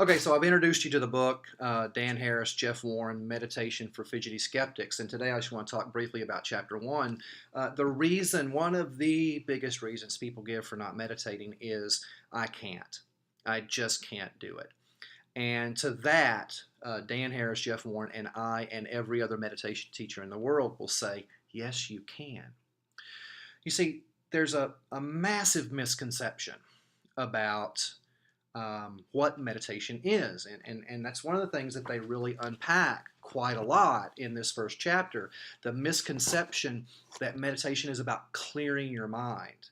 Okay, so I've introduced you to the book, Dan Harris, Jeff Warren, Meditation for Fidgety Skeptics, and today I just want to talk briefly about chapter one. One of the biggest reasons people give for not meditating is I can't. I just can't do it. And to that, Dan Harris, Jeff Warren, and I, and every other meditation teacher in the world will say, yes, you can. You see, there's a massive misconception about what meditation is. And that's one of the things that they really unpack quite a lot in this first chapter, the misconception that meditation is about clearing your mind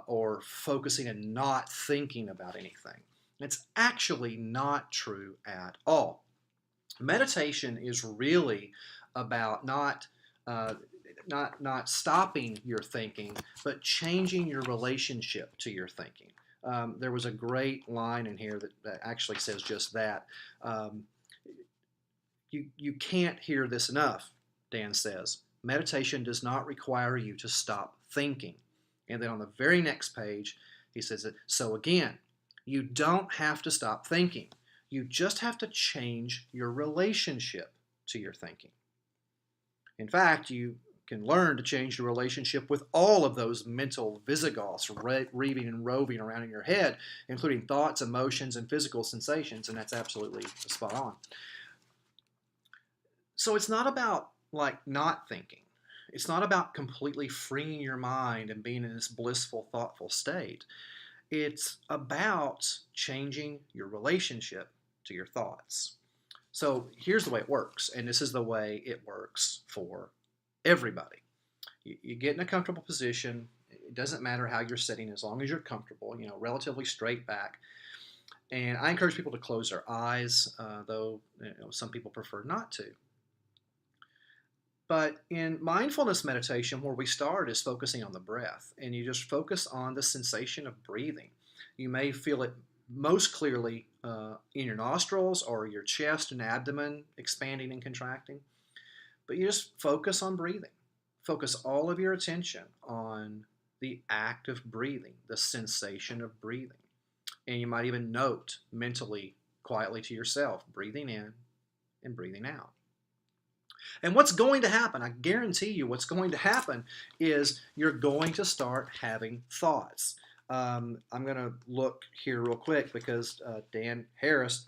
or focusing and not thinking about anything. It's actually not true at all. Meditation is really about uh, not stopping your thinking, but changing your relationship to your thinking. There was a great line in here that actually says just that. Um, you can't hear this enough, Dan says. Meditation does not require you to stop thinking. And then on the very next page, he says that, so again, you don't have to stop thinking. You just have to change your relationship to your thinking. In fact, you can learn to change the relationship with all of those mental Visigoths reaving and roving around in your head, including thoughts, emotions, and physical sensations, and that's absolutely spot on. So it's not about like not thinking. It's not about completely freeing your mind and being in this blissful, thoughtful state. It's about changing your relationship to your thoughts. So here's the way it works, and this is the way it works for everybody. You get in a comfortable position. It doesn't matter how you're sitting as long as you're comfortable, relatively straight back. And I encourage people to close their eyes, though some people prefer not to. But in mindfulness meditation, where we start is focusing on the breath, and you just focus on the sensation of breathing. You may feel it most clearly in your nostrils or your chest and abdomen expanding and contracting, but you just focus on breathing. Focus all of your attention on the act of breathing, the sensation of breathing. And you might even note mentally, quietly to yourself, breathing in and breathing out. And what's going to happen, I guarantee you, what's going to happen is you're going to start having thoughts. I'm going to look here real quick because Dan Harris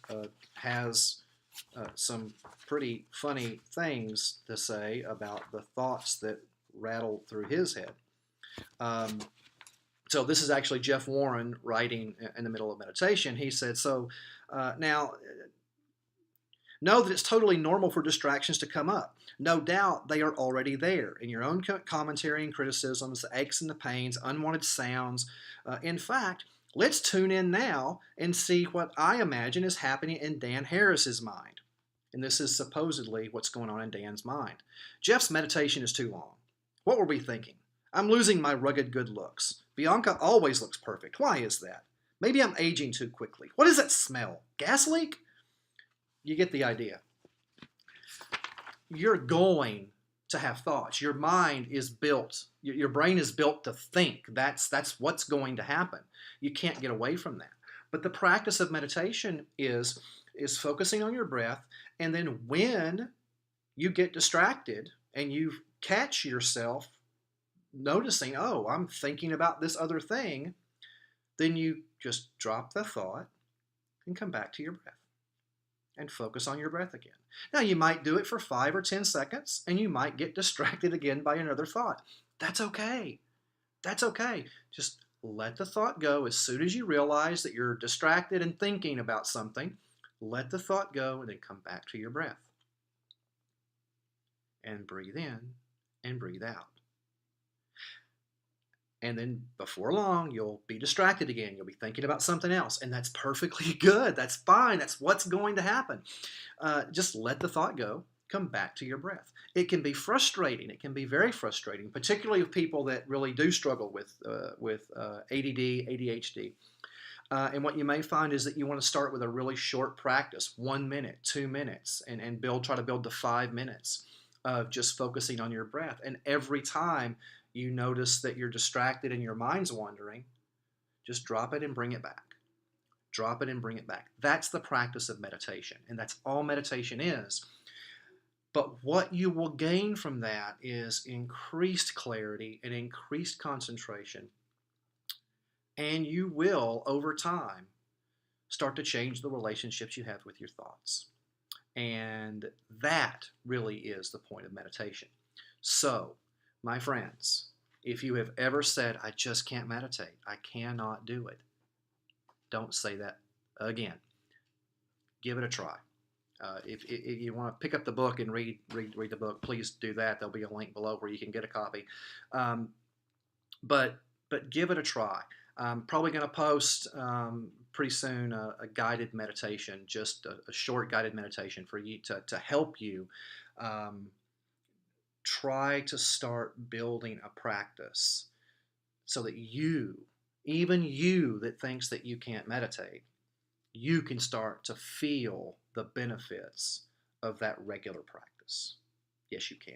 has some pretty funny things to say about the thoughts that rattle through his head. So this is actually Jeff Warren writing in the middle of meditation. He said, now, know that it's totally normal for distractions to come up. No doubt they are already there in your own commentary and criticisms, the aches and the pains, unwanted sounds. In fact, let's tune in now and see what I imagine is happening in Dan Harris's mind. And this is supposedly what's going on in Dan's mind. Jeff's meditation is too long. What were we thinking? I'm losing my rugged good looks. Bianca always looks perfect. Why is that? Maybe I'm aging too quickly. What is that smell? Gas leak? You get the idea. You're going to have thoughts. Your mind is built. Your brain is built to think. That's what's going to happen. You can't get away from that. But the practice of meditation is focusing on your breath, and then when you get distracted and you catch yourself noticing, oh, I'm thinking about this other thing, then you just drop the thought and come back to your breath and focus on your breath again. Now, you might do it for 5 or 10 seconds, and you might get distracted again by another thought. That's okay. That's okay. Just let the thought go as soon as you realize that you're distracted and thinking about something. Let the thought go and then come back to your breath. And breathe in and breathe out. And then before long, you'll be distracted again. You'll be thinking about something else. And that's perfectly good. That's fine. That's what's going to happen. Just let the thought go. Come back to your breath. It can be frustrating. It can be very frustrating, particularly with people that really do struggle with ADD, ADHD. And what you may find is that you want to start with a really short practice, 1 minute, 2 minutes, and try to build to 5 minutes of just focusing on your breath. And every time you notice that you're distracted and your mind's wandering, just drop it and bring it back. Drop it and bring it back. That's the practice of meditation, and that's all meditation is. But what you will gain from that is increased clarity and increased concentration, and you will, over time, start to change the relationships you have with your thoughts. And that really is the point of meditation. So, my friends, if you have ever said, I just can't meditate, I cannot do it, don't say that again. Give it a try. If you want to pick up the book and read the book, please do that. There'll be a link below where you can get a copy. Um, but give it a try. I'm probably going to post pretty soon a guided meditation, just a short guided meditation for you to help you um, try to start building a practice so that you, even you that thinks that you can't meditate, you can start to feel the benefits of that regular practice. Yes, you can.